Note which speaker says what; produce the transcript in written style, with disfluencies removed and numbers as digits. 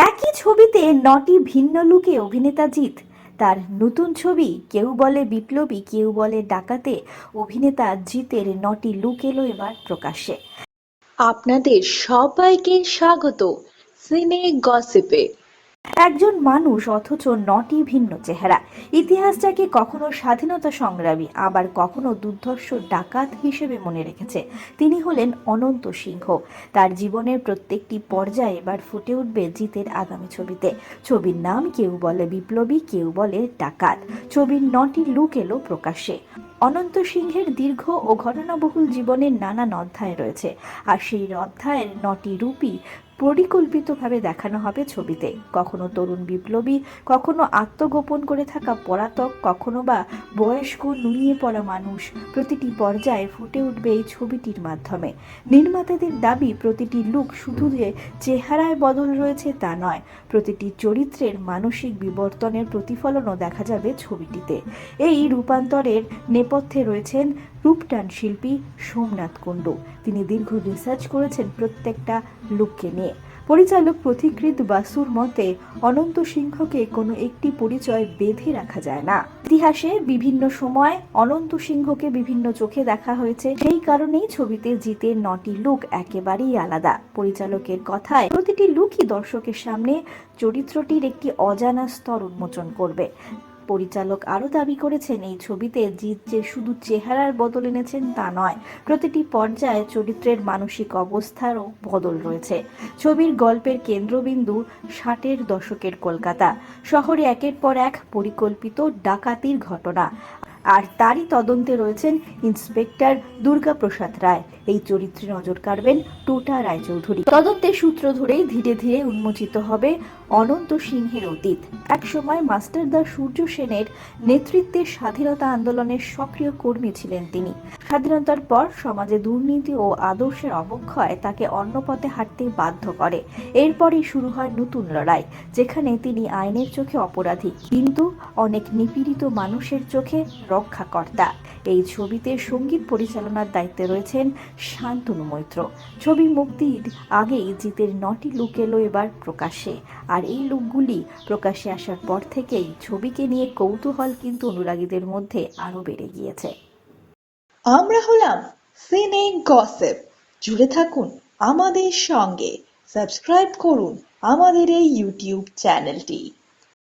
Speaker 1: একই ছবিতে ৯টি ভিন্ন লুকে অভিনেতা জিৎ। তার নতুন ছবি কেউ বলে বিপ্লবী, কেউ বলে ডাকাতে অভিনেতা জিতের ৯টি লুক এলো এবার প্রকাশ্যে।
Speaker 2: আপনাদের সবাইকে স্বাগত সিনে গসিপে।
Speaker 1: একজন মানুষ অথচ ৯টি ভিন্ন চেহারা। ইতিহাসটাকে কখনো স্বাধীনতা সংগ্রামী, আবার কখনো দুর্ধর্ষ ডাকাত হিসেবে মনে রেখেছে। তিনি হলেন অনন্ত সিংহ। তার জীবনের প্রত্যেকটি পর্যায়ে এবার ফুটে উঠবে জিতের আগামী ছবিতে। ছবির নাম কেউ বলে বিপ্লবী, কেউ বলে ডাকাত। ছবির ৯টি লুক এলো প্রকাশ্যে। অনন্ত সিংহের দীর্ঘ ও ঘটনাবহুল জীবনের নানান অধ্যায় রয়েছে, আর সেই অধ্যায়ের ৯টি রূপই পরিকল্পিতভাবে দেখানো হবে ছবিতে। কখনো তরুণ বিপ্লবী, কখনো আত্মগোপন করে থাকা পলাতক, কখনো বা বয়স্ক নুয়ে পড়া মানুষ। প্রতিটি পর্যায়ে ফুটে উঠবে এই ছবিটির মাধ্যমে। নির্মাতাদের দাবি, প্রতিটি লুক শুধু যে চেহারায় বদল রয়েছে তা নয়, প্রতিটি চরিত্রের মানসিক বিবর্তনের প্রতিফলনও দেখা যাবে ছবিটিতে। এই রূপান্তরের নেপথ্যে রয়েছেন রূপটান শিল্পী সোমনাথ কুণ্ডু। তিনি দীর্ঘ রিসার্চ করেছেন প্রত্যেকটা লুককে নিয়ে। পরিচালক পথিকৃৎ বাসুর মতে, অনন্ত সিংহকে কোনো একটি পরিচয় বেঁধে রাখা যায় না। ইতিহাসে বিভিন্ন সময় অনন্ত সিংহকে বিভিন্ন চোখে দেখা হয়েছে, সেই কারণেই ছবিতে জিতের ৯টি লুক একেবারেই আলাদা। পরিচালকের কথায়, প্রতিটি লুকই দর্শকের সামনে চরিত্রটির একটি অজানা স্তর উন্মোচন করবে। পরিচালক আরও দাবি করেছেন, এই ছবিতে জিৎ যে শুধু চেহারার বদল এনেছেন তা নয়, প্রতিটি পর্যায়ে চরিত্রের মানসিক অবস্থারও বদল রয়েছে। ছবির গল্পের কেন্দ্রবিন্দু 60-এর দশকের কলকাতা শহরে একের পর এক পরিকল্পিত ডাকাতির ঘটনা, আর তারই তদন্তে রয়েছেন ইন্সপেক্টর দুর্গাপ্রসাদ রায়। এই চরিত্রে নজর কাড়বেন টোটা রায়চৌধুরী। তদন্তের সূত্র ধরেই ধীরে ধীরে উন্মোচিত হবে অনন্ত সিংহের অতীত। একসময় মাস্টারদা সূর্য সেনের নেতৃত্বে স্বাধীনতা আন্দোলনের সক্রিয় কর্মী ছিলেন তিনি। স্বাধীনতার পর সমাজে দুর্নীতি ও আদর্শের অবক্ষয় তাকে অন্য পথে হাঁটতে বাধ্য করে। এরপরই শুরু হয় নতুন লড়াই, যেখানে তিনি আইনের চোখে অপরাধী, কিন্তু অনেক নিপীড়িত মানুষের চোখে রক্ষাকর্তা। এই ছবিতে সঙ্গীত পরিচালনার দায়িত্বে রয়েছেন শান্তনু মৈত্র। ছবি মুক্তির আগেই জিতের ৯টি লুক এলো এবার প্রকাশ্যে, আর এই লুকগুলি প্রকাশ্যে আসার পর থেকেই ছবিকে নিয়ে কৌতূহল কিন্তু অনুরাগীদের মধ্যে আরও বেড়ে গিয়েছে।
Speaker 2: আমরা হলাম সিনে গসিপ। জুড়ে থাকুন আমাদের সঙ্গে, সাবস্ক্রাইব করুন আমাদের এই ইউটিউব চ্যানেলটি।